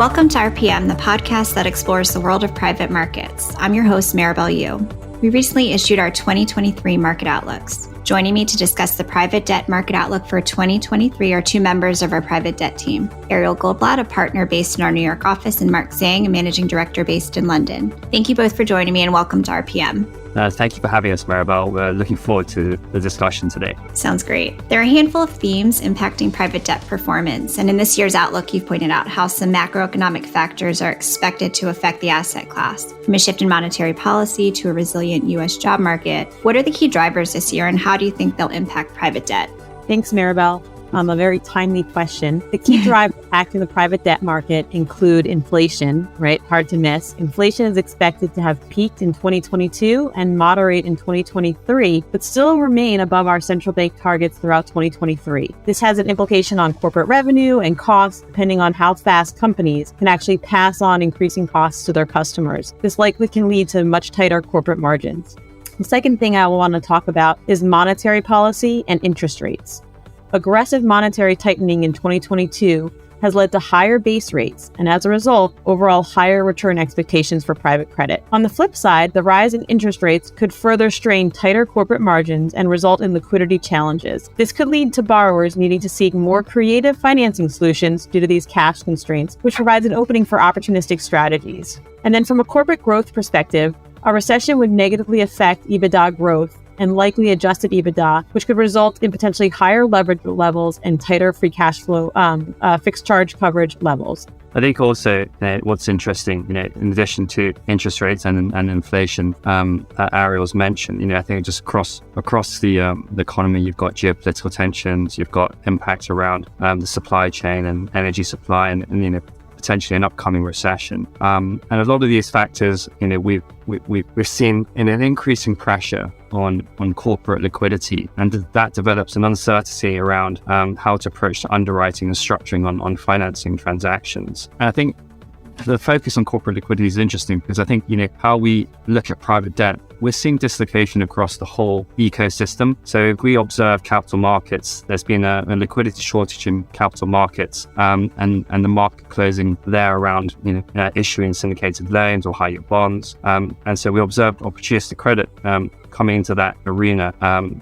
Welcome to RPM, the podcast that explores the world of private markets. I'm your host, Maribel Yoo. We recently issued our 2023 market outlooks. Joining me to discuss the private debt market outlook for 2023 are two members of our private debt team, Ariel Goldblatt, a partner based in our New York office, and Mark Tsang, a managing director based in London. Thank you both for joining me and welcome to RPM. Thank you for having us, Maribel. We're looking forward to the discussion today. Sounds great. There are a handful of themes impacting private debt performance. And in this year's outlook, you've pointed out how some macroeconomic factors are expected to affect the asset class, from a shift in monetary policy to a resilient U.S. job market. What are the key drivers this year, and how do you think they'll impact private debt? Thanks, Maribel. A very timely question. The key drivers impacting the private debt market include inflation, right? Hard to miss. Inflation is expected to have peaked in 2022 and moderate in 2023, but still remain above our central bank targets throughout 2023. This has an implication on corporate revenue and costs, depending on how fast companies can actually pass on increasing costs to their customers. This likely can lead to much tighter corporate margins. The second thing I want to talk about is monetary policy and interest rates. Aggressive monetary tightening in 2022 has led to higher base rates, and as a result, overall higher return expectations for private credit. On the flip side, the rise in interest rates could further strain tighter corporate margins and result in liquidity challenges. This could lead to borrowers needing to seek more creative financing solutions due to these cash constraints, which provides an opening for opportunistic strategies. And then from a corporate growth perspective, a recession would negatively affect EBITDA growth and likely adjusted EBITDA, which could result in potentially higher leverage levels and tighter free cash flow, fixed charge coverage levels. I think also what's interesting, in addition to interest rates and inflation that Ariel's mentioned, I think just across the economy, you've got geopolitical tensions, you've got impacts around the supply chain and energy supply, and potentially an upcoming recession. And a lot of these factors, we've seen an increasing pressure on corporate liquidity, and that develops an uncertainty around how to approach underwriting and structuring on financing transactions. And I think the focus on corporate liquidity is interesting because I think, how we look at private debt, we're seeing dislocation across the whole ecosystem. So if we observe capital markets, there's been a liquidity shortage in capital markets, and the market closing there around, issuing syndicated loans or high-yield bonds. And so we observed opportunistic credit coming into that arena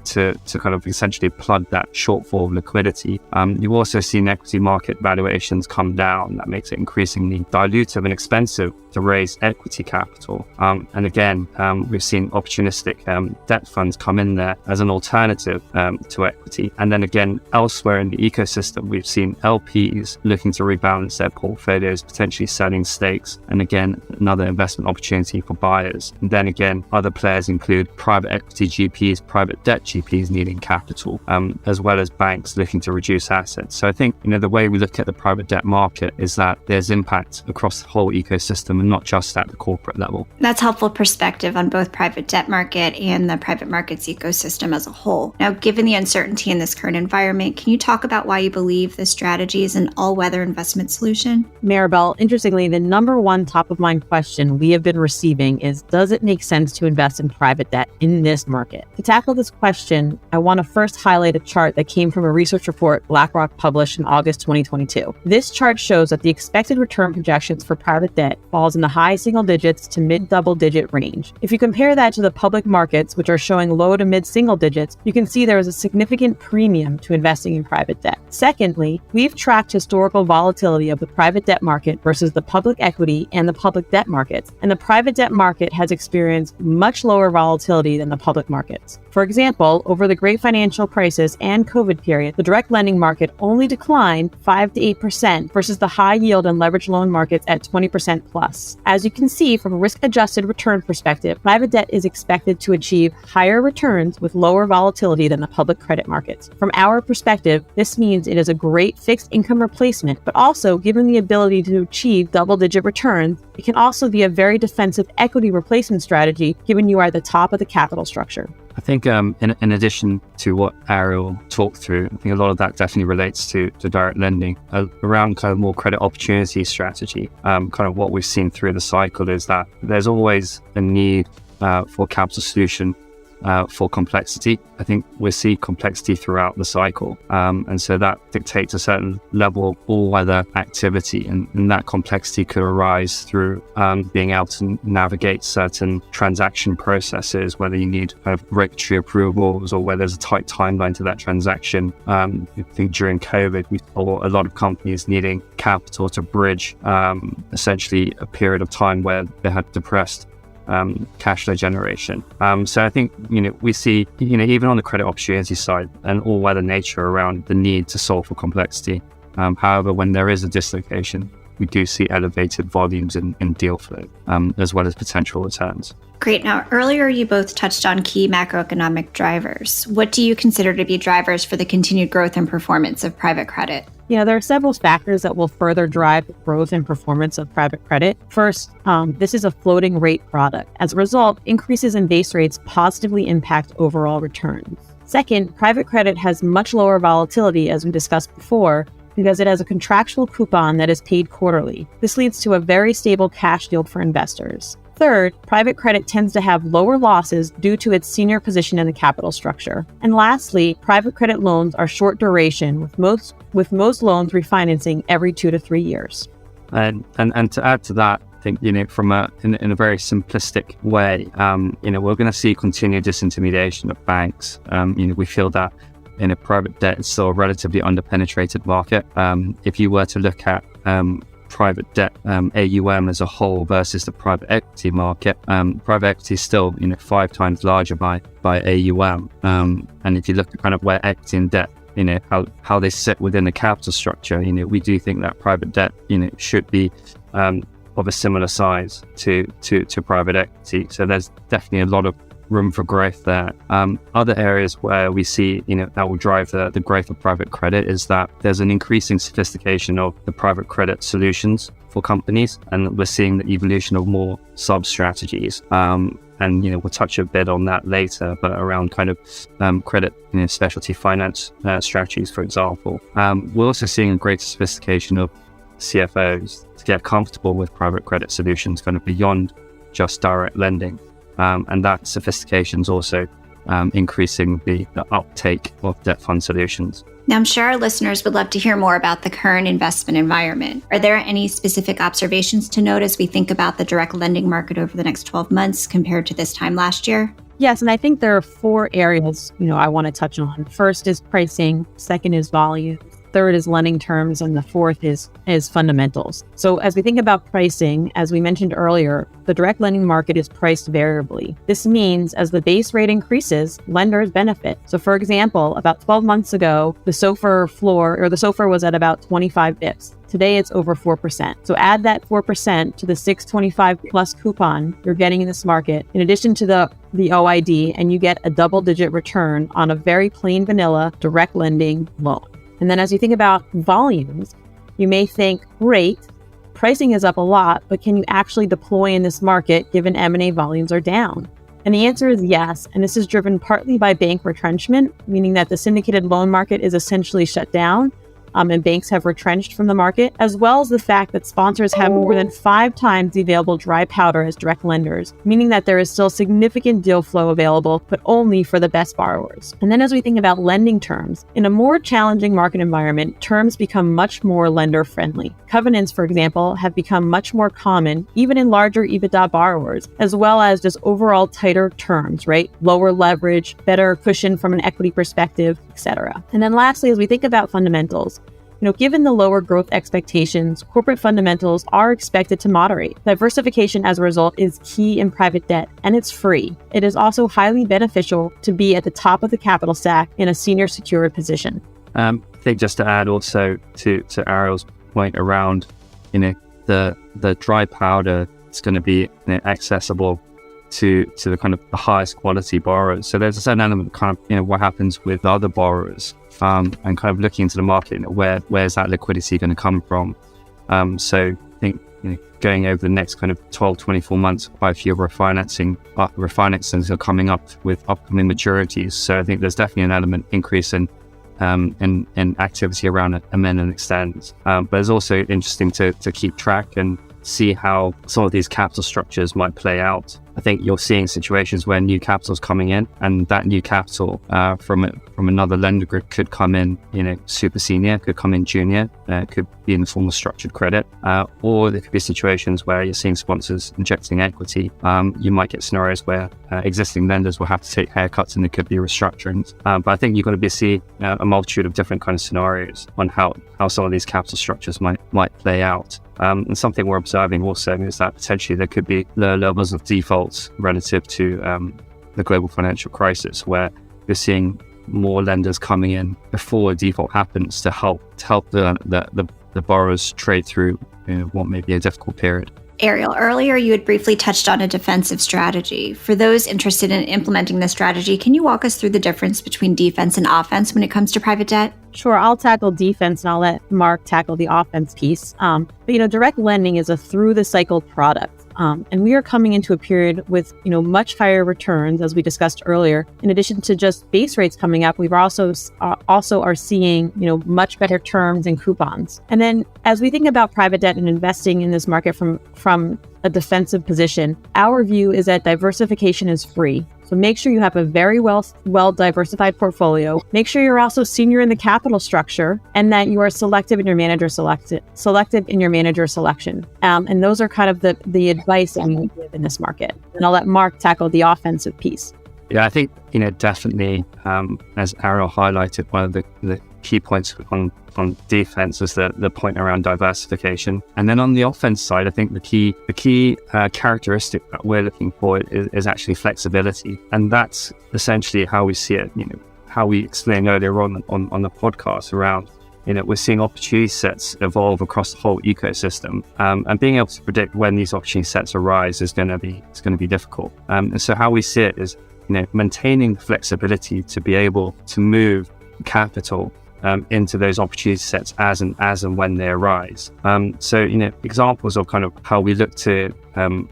to kind of essentially plug that shortfall of liquidity. You've also seen equity market valuations come down. That makes it increasingly dilutive and expensive to raise equity capital. And again, we've seen opportunistic debt funds come in there as an alternative to equity. And then again, elsewhere in the ecosystem, we've seen LPs looking to rebalance their portfolios, potentially selling stakes. And again, another investment opportunity for buyers. And then again, other players include private equity GPs, private debt GPs needing capital, as well as banks looking to reduce assets. So I think, the way we look at the private debt market is that there's impact across the whole ecosystem and not just at the corporate level. That's helpful perspective on both private debt market and the private markets ecosystem as a whole. Now, given the uncertainty in this current environment, can you talk about why you believe this strategy is an all-weather investment solution? Maribel, interestingly, the number one top-of-mind question we have been receiving is, does it make sense to invest in private debt in this market? To tackle this question, I want to first highlight a chart that came from a research report BlackRock published in August 2022. This chart shows that the expected return projections for private debt falls in the high single digits to mid double digit range. If you compare that to the public markets, which are showing low to mid single digits, you can see there is a significant premium to investing in private debt. Secondly, we've tracked historical volatility of the private debt market versus the public equity and the public debt markets, and the private debt market has experienced much lower volatility than the public markets. For example, over the Great Financial Crisis and COVID period, the direct lending market only declined 5 to 8% versus the high yield and leveraged loan markets at 20% plus. As you can see, from a risk-adjusted return perspective, private debt is expected to achieve higher returns with lower volatility than the public credit markets. From our perspective, this means it is a great fixed income replacement, but also given the ability to achieve double-digit returns, it can also be a very defensive equity replacement strategy given you are at the top of the capital structure. I think in addition to what Ariel talked through, I think a lot of that definitely relates to direct lending around kind of more credit opportunity strategy. Kind of what we've seen through the cycle is that there's always a need for capital solution for complexity. I think we see complexity throughout the cycle. And so that dictates a certain level of all-weather activity. And that complexity could arise through being able to navigate certain transaction processes, whether you need kind of regulatory approvals or whether there's a tight timeline to that transaction. I think during COVID, we saw a lot of companies needing capital to bridge essentially a period of time where they had depressed cash flow generation. So I think, we see, even on the credit opportunity side, an all-weather nature around the need to solve for complexity. However, when there is a dislocation, we do see elevated volumes in deal flow, as well as potential returns. Great. Now, earlier you both touched on key macroeconomic drivers. What do you consider to be drivers for the continued growth and performance of private credit? Yeah, there are several factors that will further drive the growth and performance of private credit. First, this is a floating rate product. As a result, increases in base rates positively impact overall returns. Second, private credit has much lower volatility, as we discussed before, because it has a contractual coupon that is paid quarterly. This leads to a very stable cash yield for investors. Third, private credit tends to have lower losses due to its senior position in the capital structure. And lastly, private credit loans are short duration, with most loans refinancing every 2 to 3 years. And to add to that, I think, from in a very simplistic way, we're going to see continued disintermediation of banks. We feel that private debt is still a relatively underpenetrated market. If you were to look at private debt AUM as a whole versus the private equity market, private equity is still 5 times larger by AUM. And if you look at kind of where equity and debt, how they sit within the capital structure, we do think that private debt should be of a similar size to private equity. So there's definitely a lot of room for growth there. Other areas where we see, that will drive the growth of private credit is that there's an increasing sophistication of the private credit solutions for companies, and we're seeing the evolution of more sub-strategies. And, we'll touch a bit on that later, but around kind of credit, specialty finance strategies, for example. We're also seeing a greater sophistication of CFOs to get comfortable with private credit solutions kind of beyond just direct lending. And that sophistication is also increasing the uptake of debt fund solutions. Now, I'm sure our listeners would love to hear more about the current investment environment. Are there any specific observations to note as we think about the direct lending market over the next 12 months compared to this time last year? Yes, and I think there are 4 areas, I want to touch on. First is pricing, second is volume, third is lending terms, and the fourth is fundamentals. So as we think about pricing, as we mentioned earlier, the direct lending market is priced variably. This means as the base rate increases, lenders benefit. So for example, about 12 months ago, the SOFR was at about 25 bips. Today it's over 4%. So add that 4% to the 625 plus coupon you're getting in this market, in addition to the OID, and you get a double-digit return on a very plain vanilla direct lending loan. And then as you think about volumes, you may think, great, pricing is up a lot, but can you actually deploy in this market given M&A volumes are down? And the answer is yes. And this is driven partly by bank retrenchment, meaning that the syndicated loan market is essentially shut down. And banks have retrenched from the market, as well as the fact that sponsors have more than 5 times the available dry powder as direct lenders, meaning that there is still significant deal flow available, but only for the best borrowers. And then as we think about lending terms, in a more challenging market environment, terms become much more lender friendly. Covenants, for example, have become much more common, even in larger EBITDA borrowers, as well as just overall tighter terms, right? Lower leverage, better cushion from an equity perspective, etc. And then lastly, as we think about fundamentals, given the lower growth expectations, corporate fundamentals are expected to moderate. Diversification as a result is key in private debt, and it's free. It is also highly beneficial to be at the top of the capital stack in a senior secured position. I think just to add also to Ariel's point around, the dry powder is going to be accessible to the kind of the highest quality borrowers. So there's a certain element kind of, what happens with other borrowers, and kind of looking into the market, where's that liquidity going to come from? So I think, going over the next kind of 12, 24 months, quite a few refinancings are coming up with upcoming maturities. So I think there's definitely an element increase in activity around amend and extend. But it's also interesting to keep track and see how some of these capital structures might play out I think you're seeing situations where new capital is coming in, and that new capital from another lender group could come in, super senior, could come in junior, could be in the form of structured credit, or there could be situations where you're seeing sponsors injecting equity. You might get scenarios where existing lenders will have to take haircuts, and there could be restructurings. But I think you're going to see a multitude of different kind of scenarios on how some of these capital structures might play out. And something we're observing also is that potentially there could be lower levels of defaults relative to the global financial crisis, where you're seeing more lenders coming in before a default happens to help the borrowers trade through what may be a difficult period. Ariel, earlier you had briefly touched on a defensive strategy. For those interested in implementing this strategy, can you walk us through the difference between defense and offense when it comes to private debt? Sure, I'll tackle defense and I'll let Mark tackle the offense piece. But direct lending is a through the cycle product. And we are coming into a period with, much higher returns, as we discussed earlier. In addition to just base rates coming up, we've also are seeing, much better terms and coupons. And then as we think about private debt and investing in this market from a defensive position, our view is that diversification is free. So make sure you have a very well diversified portfolio. Make sure you're also senior in the capital structure, and that you are selective in your manager selection. And those are kind of the advice that we give in this market. And I'll let Mark tackle the offensive piece. Yeah, I think definitely as Ariel highlighted, one of the key points on defense is the point around diversification. And then on the offense side, I think the key characteristic that we're looking for is actually flexibility. And that's essentially how we see it, how we explained earlier on the podcast around, we're seeing opportunity sets evolve across the whole ecosystem. And being able to predict when these opportunity sets arise is going to be difficult. And so how we see it is, maintaining flexibility to be able to move capital into those opportunity sets as and when they arise. So examples of kind of how we look to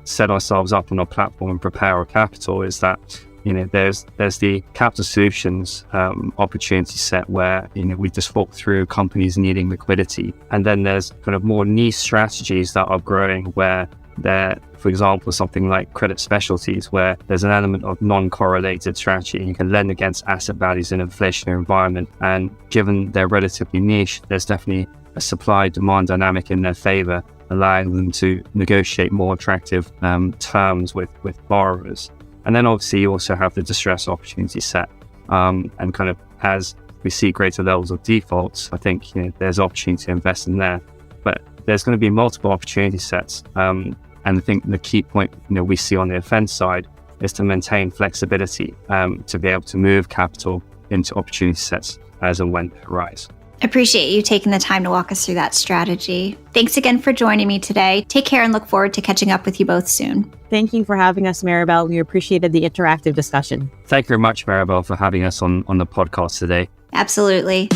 set ourselves up on our platform and prepare our capital is that there's the capital solutions opportunity set where we just walk through companies needing liquidity, and then there's kind of more niche strategies that are growing where they're, for example, something like credit specialties, where there's an element of non-correlated strategy. You can lend against asset values in an inflationary environment. And given they're relatively niche, there's definitely a supply-demand dynamic in their favor, allowing them to negotiate more attractive terms with borrowers. And then obviously you also have the distress opportunity set. And kind of as we see greater levels of defaults, I think there's opportunity to invest in there. But there's going to be multiple opportunity sets. And I think the key point we see on the offense side is to maintain flexibility to be able to move capital into opportunity sets as and when they arise. Appreciate you taking the time to walk us through that strategy. Thanks again for joining me today. Take care and look forward to catching up with you both soon. Thank you for having us, Maribel. We appreciated the interactive discussion. Thank you very much, Maribel, for having us on the podcast today. Absolutely.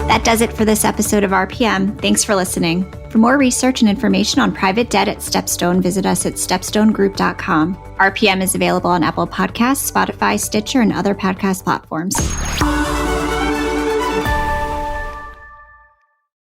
That does it for this episode of RPM. Thanks for listening. For more research and information on private debt at StepStone, visit us at stepstonegroup.com. RPM is available on Apple Podcasts, Spotify, Stitcher, and other podcast platforms.